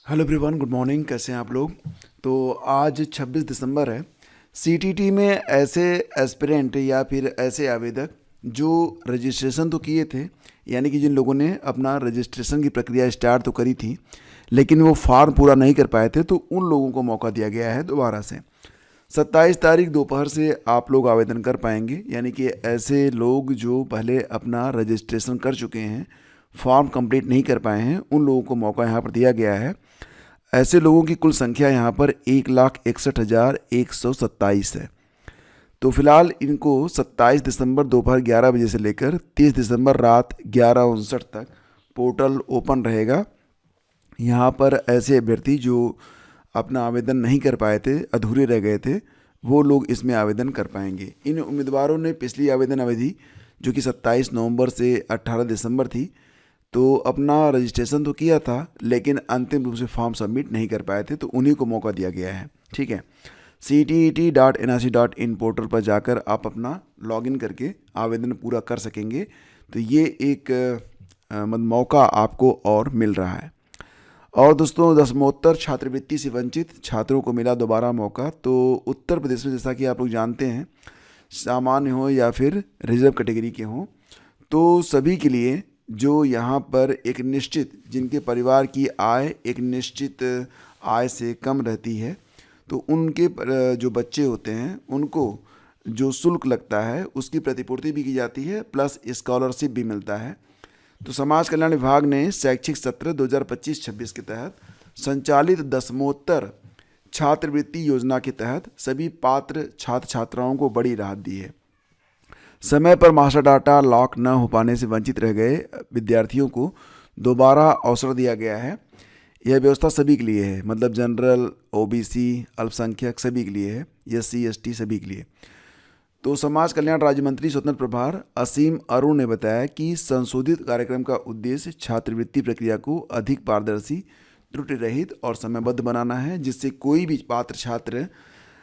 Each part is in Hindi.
Hello everyone, good morning. कैसे हैं आप लोग? तो आज 26 दिसंबर है। सीटीटी में ऐसे एस्पिरेंट या फिर ऐसे आवेदक जो रजिस्ट्रेशन तो किए थे, यानी कि जिन लोगों ने अपना रजिस्ट्रेशन की प्रक्रिया स्टार्ट तो करी थी लेकिन वो फॉर्म पूरा नहीं कर पाए थे, तो उन लोगों को मौका दिया गया है दोबारा से। 27 तारीख दोपहर से आप लोग आवेदन कर पाएंगे, यानी कि ऐसे लोग जो पहले अपना रजिस्ट्रेशन कर चुके हैं, फॉर्म कंप्लीट नहीं कर पाए हैं, उन लोगों को मौका यहाँ पर दिया गया है। ऐसे लोगों की कुल संख्या यहाँ पर 1,61,127 है। तो फिलहाल इनको 27 दिसंबर दोपहर 11 बजे से लेकर 30 दिसंबर रात 11:59 तक पोर्टल ओपन रहेगा। यहाँ पर ऐसे अभ्यर्थी जो अपना आवेदन नहीं कर पाए थे, अधूरे रह गए थे, वो लोग इसमें आवेदन कर पाएंगे। इन उम्मीदवारों ने पिछली आवेदन अवधि जो कि 27 नवंबर से 18 दिसंबर थी, तो अपना रजिस्ट्रेशन तो किया था लेकिन अंतिम रूप से फॉर्म सबमिट नहीं कर पाए थे, तो उन्हीं को मौका दिया गया है। ठीक है, CTET.NIC.in पोर्टल पर जाकर आप अपना लॉगिन करके आवेदन पूरा कर सकेंगे। तो ये एक मौका आपको और मिल रहा है। और दोस्तों, दसमोत्तर छात्रवृत्ति से वंचित छात्रों को मिला दोबारा मौका। तो उत्तर प्रदेश में, जैसा कि आप लोग जानते हैं, सामान्य हो या फिर रिजर्व कैटेगरी के हों, तो सभी के लिए जो यहाँ पर एक निश्चित, जिनके परिवार की आय एक निश्चित आय से कम रहती है, तो उनके जो बच्चे होते हैं उनको जो शुल्क लगता है उसकी प्रतिपूर्ति भी की जाती है, प्लस स्कॉलरशिप भी मिलता है। तो समाज कल्याण विभाग ने शैक्षिक सत्र 2025-26 के तहत संचालित दसमोत्तर छात्रवृत्ति योजना के तहत सभी पात्र छात्र छात्राओं को बड़ी राहत दी है। समय पर मास्टर डाटा लॉक न हो पाने से वंचित रह गए विद्यार्थियों को दोबारा अवसर दिया गया है। यह व्यवस्था सभी के लिए है, मतलब जनरल, ओबीसी, अल्पसंख्यक सभी के लिए है, SC ST सभी के लिए। तो समाज कल्याण राज्य मंत्री स्वतंत्र प्रभार असीम अरुण ने बताया कि संशोधित कार्यक्रम का उद्देश्य छात्रवृत्ति प्रक्रिया को अधिक पारदर्शी, त्रुटि रहित और समयबद्ध बनाना है, जिससे कोई भी पात्र छात्र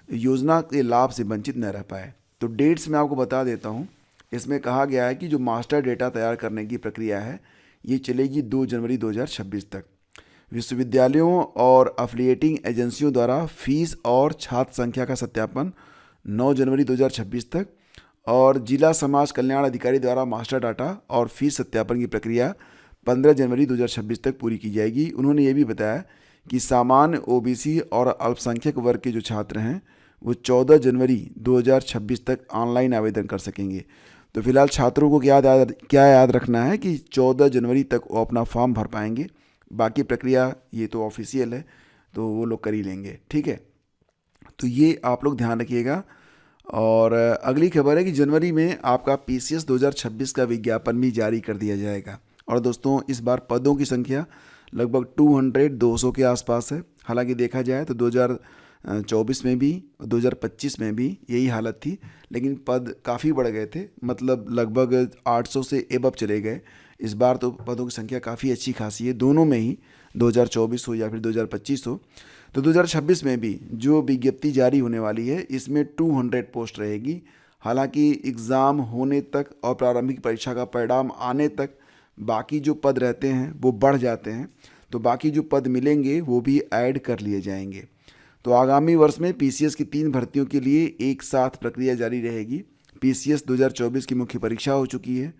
योजना के लाभ से वंचित न रह पाए। तो डेट्स मैं आपको बता देता हूँ। इसमें कहा गया है कि जो मास्टर डेटा तैयार करने की प्रक्रिया है ये चलेगी 2 जनवरी 2026 तक। विश्वविद्यालयों और अफिलिएटिंग एजेंसियों द्वारा फीस और छात्र संख्या का सत्यापन 9 जनवरी 2026 तक, और जिला समाज कल्याण अधिकारी द्वारा मास्टर डाटा और फीस सत्यापन की प्रक्रिया 15 जनवरी 2026 तक पूरी की जाएगी। उन्होंने ये भी बताया कि सामान्य, OBC और अल्पसंख्यक वर्ग के जो छात्र हैं वो 14 जनवरी 2026 तक ऑनलाइन आवेदन कर सकेंगे। तो फिलहाल छात्रों को क्या याद रखना है कि 14 जनवरी तक वो अपना फॉर्म भर पाएंगे। बाकी प्रक्रिया ये तो ऑफिशियल है, तो वो लोग कर ही लेंगे। ठीक है, तो ये आप लोग ध्यान रखिएगा। और अगली खबर है कि जनवरी में आपका PCS 2026 का विज्ञापन भी जारी कर दिया जाएगा। और दोस्तों, इस बार पदों की संख्या लगभग 200 के आसपास है। हालांकि देखा जाए तो 2024 में भी, 2025 में भी यही हालत थी, लेकिन पद काफ़ी बढ़ गए थे, मतलब लगभग 800 से एबव चले गए। इस बार तो पदों की संख्या काफ़ी अच्छी खासी है, दोनों में ही, 2024 हो या फिर 2025 हो। तो 2026 में भी जो विज्ञप्ति जारी होने वाली है इसमें 200 पोस्ट रहेगी। हालांकि एग्ज़ाम होने तक और प्रारंभिक परीक्षा का परिणाम आने तक बाकी जो पद रहते हैं वो बढ़ जाते हैं, तो बाकी जो पद मिलेंगे वो भी ऐड कर लिए जाएंगे। तो आगामी वर्ष में PCS की 3 भर्तियों के लिए एक साथ प्रक्रिया जारी रहेगी। PCS 2024 की मुख्य परीक्षा हो चुकी है।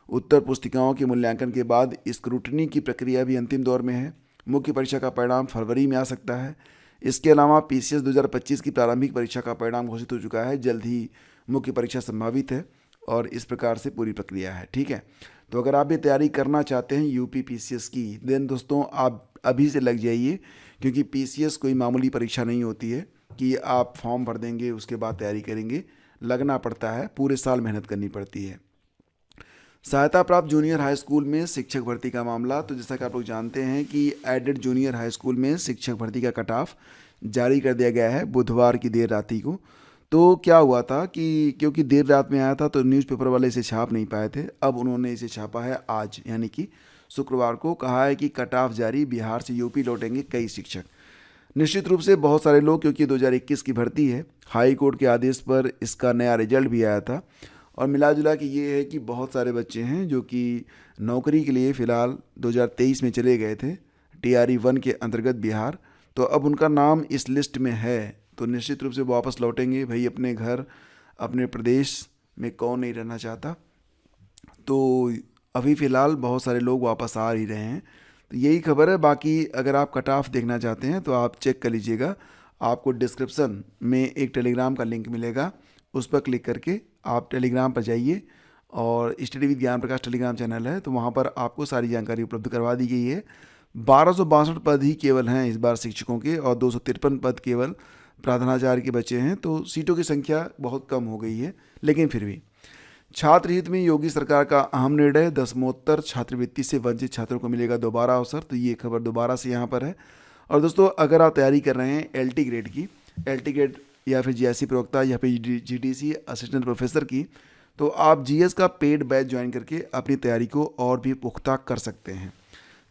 उत्तर पुस्तिकाओं के मूल्यांकन के बाद स्क्रूटनी की प्रक्रिया भी अंतिम दौर में है। मुख्य परीक्षा का परिणाम फरवरी में आ सकता है। इसके अलावा PCS 2025 की प्रारंभिक परीक्षा का परिणाम घोषित हो चुका है, जल्द ही मुख्य परीक्षा संभावित है, और इस प्रकार से पूरी प्रक्रिया है। ठीक है, तो अगर आप ये तैयारी करना चाहते हैं UP PCS की, देन दोस्तों आप अभी से लग जाइए, क्योंकि PCS कोई मामूली परीक्षा नहीं होती है कि आप फॉर्म भर देंगे उसके बाद तैयारी करेंगे। लगना पड़ता है, पूरे साल मेहनत करनी पड़ती है। सहायता प्राप्त जूनियर हाई स्कूल में शिक्षक भर्ती का मामला। तो जैसा कि आप लोग जानते हैं कि एडेड जूनियर हाई स्कूल में शिक्षक भर्ती का कट ऑफ जारी कर दिया गया है बुधवार की देर रात को। तो क्या हुआ था कि क्योंकि देर रात में आया था तो न्यूज़पेपर वाले इसे छाप नहीं पाए थे। अब उन्होंने इसे छापा है आज, यानी कि शुक्रवार को। कहा है कि कट ऑफ जारी, बिहार से UP लौटेंगे कई शिक्षक। निश्चित रूप से बहुत सारे लोग, क्योंकि 2021 की भर्ती है, हाई कोर्ट के आदेश पर इसका नया रिजल्ट भी आया था, और मिला जुला के ये है कि बहुत सारे बच्चे हैं जो कि नौकरी के लिए फ़िलहाल 2023 में चले गए थे, TRE 1 के अंतर्गत बिहार। तो अब उनका नाम इस लिस्ट में है, तो निश्चित रूप से वापस लौटेंगे। भाई अपने घर अपने प्रदेश में कौन नहीं रहना चाहता। तो अभी फ़िलहाल बहुत सारे लोग वापस आ ही रहे हैं। तो यही खबर है। बाकी अगर आप कट ऑफ देखना चाहते हैं तो आप चेक कर लीजिएगा, आपको डिस्क्रिप्शन में एक टेलीग्राम का लिंक मिलेगा, उस पर क्लिक करके आप टेलीग्राम पर जाइए और स्टडी विद ज्ञान प्रकाश टेलीग्राम चैनल है, तो वहाँ पर आपको सारी जानकारी उपलब्ध करवा दी गई है। 1262 पद ही केवल हैं इस बार शिक्षकों के और 253 पद केवल प्रधानाचार्य के बचे हैं। तो सीटों की संख्या बहुत कम हो गई है, लेकिन फिर भी छात्र हित में योगी सरकार का अहम निर्णय, दसमोत्तर छात्रवृत्ति से वंचित छात्रों को मिलेगा दोबारा अवसर। तो ये खबर दोबारा से यहाँ पर है। और दोस्तों अगर आप तैयारी कर रहे हैं LT ग्रेड की, LT ग्रेड या फिर GSC प्रवक्ता या फिर GDC असिस्टेंट प्रोफेसर की, तो आप GS का पेड बैच ज्वाइन करके अपनी तैयारी को और भी पुख्ता कर सकते हैं।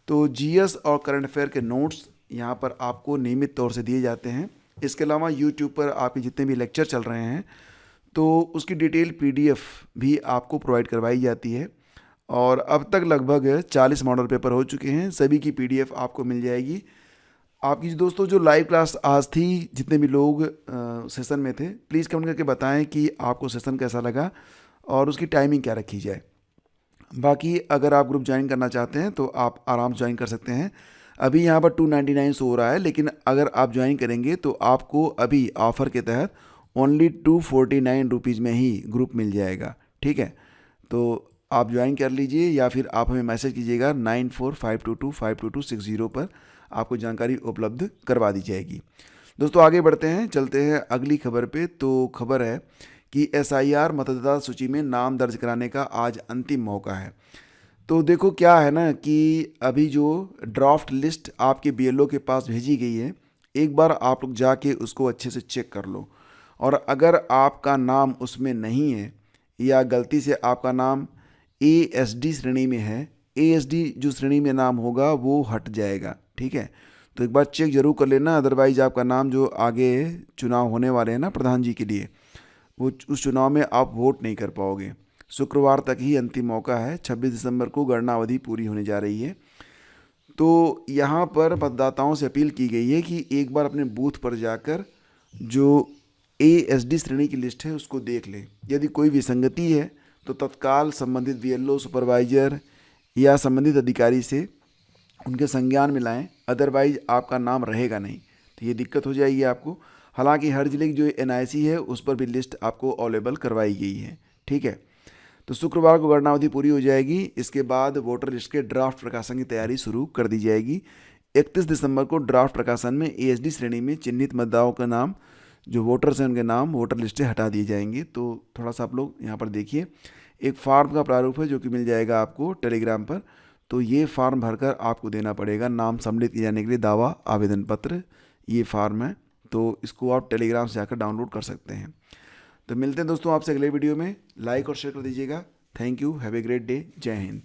तो GS और करंट अफेयर के नोट्स यहाँ पर आपको नियमित तौर से दिए जाते हैं। इसके अलावा यूट्यूब पर आपके जितने भी लेक्चर चल रहे हैं तो उसकी डिटेल PDF भी आपको प्रोवाइड करवाई जाती है। और अब तक लगभग 40 मॉडल पेपर हो चुके हैं, सभी की PDF आपको मिल जाएगी। आपकी दोस्तों जो लाइव क्लास आज थी, जितने भी लोग सेशन में थे, प्लीज़ कमेंट करके बताएं कि आपको सेशन कैसा लगा और उसकी टाइमिंग क्या रखी जाए। बाकी अगर आप ग्रुप ज्वाइन करना चाहते हैं तो आप आराम से ज्वाइन कर सकते हैं। अभी यहाँ पर 299 शो हो रहा है, लेकिन अगर आप ज्वाइन करेंगे तो आपको अभी ऑफ़र के तहत ओनली 249 रुपीज़ में ही ग्रुप मिल जाएगा। ठीक है, तो आप ज्वाइन कर लीजिए या फिर आप हमें मैसेज कीजिएगा 9452252260 पर, आपको जानकारी उपलब्ध करवा दी जाएगी। दोस्तों आगे बढ़ते हैं, चलते हैं अगली खबर पे। तो खबर है कि SIR मतदाता सूची में नाम दर्ज कराने का आज अंतिम मौका है। तो देखो क्या है ना कि अभी जो ड्राफ्ट लिस्ट आपके BLO के पास भेजी गई है, एक बार आप लोग जाके उसको अच्छे से चेक कर लो। और अगर आपका नाम उसमें नहीं है या गलती से आपका नाम ASD श्रेणी में है, ASD जो श्रेणी में नाम होगा वो हट जाएगा। ठीक है, तो एक बार चेक जरूर कर लेना, अदरवाइज आपका नाम जो आगे चुनाव होने वाले हैं ना प्रधान जी के लिए, वो उस चुनाव में आप वोट नहीं कर पाओगे। शुक्रवार तक ही अंतिम मौका है, 26 दिसंबर को गणना अवधि पूरी होने जा रही है। तो यहाँ पर मतदाताओं से अपील की गई है कि एक बार अपने बूथ पर जाकर जो ASD श्रेणी की लिस्ट है उसको देख लें। यदि कोई विसंगति है तो तत्काल संबंधित BLO, सुपरवाइजर या संबंधित अधिकारी से उनके संज्ञान में लाएं, अदरवाइज आपका नाम रहेगा नहीं, तो ये दिक्कत हो जाएगी आपको। हालांकि हर जिले की जो NIC है उस पर भी लिस्ट आपको अवेलेबल करवाई गई है। ठीक है, तो शुक्रवार को गणना अवधि पूरी हो जाएगी। इसके बाद वोटर लिस्ट के ड्राफ्ट प्रकाशन की तैयारी शुरू कर दी जाएगी। 31 दिसंबर को ड्राफ्ट प्रकाशन में ASD श्रेणी में चिन्हित मतदाताओं का नाम, जो वोटर्स हैं उनके नाम वोटर लिस्ट से हटा दिए जाएंगे। तो थोड़ा सा आप लोग यहाँ पर देखिए, एक फार्म का प्रारूप है जो कि मिल जाएगा आपको टेलीग्राम पर। तो ये फार्म भरकर आपको देना पड़ेगा, नाम सम्मिलित किए जाने के लिए दावा आवेदन पत्र, ये फार्म है। तो इसको आप टेलीग्राम से जाकर डाउनलोड कर सकते हैं। तो मिलते हैं दोस्तों आपसे अगले वीडियो में, लाइक और शेयर कर दीजिएगा। Thank you, have a great day, जय हिंद।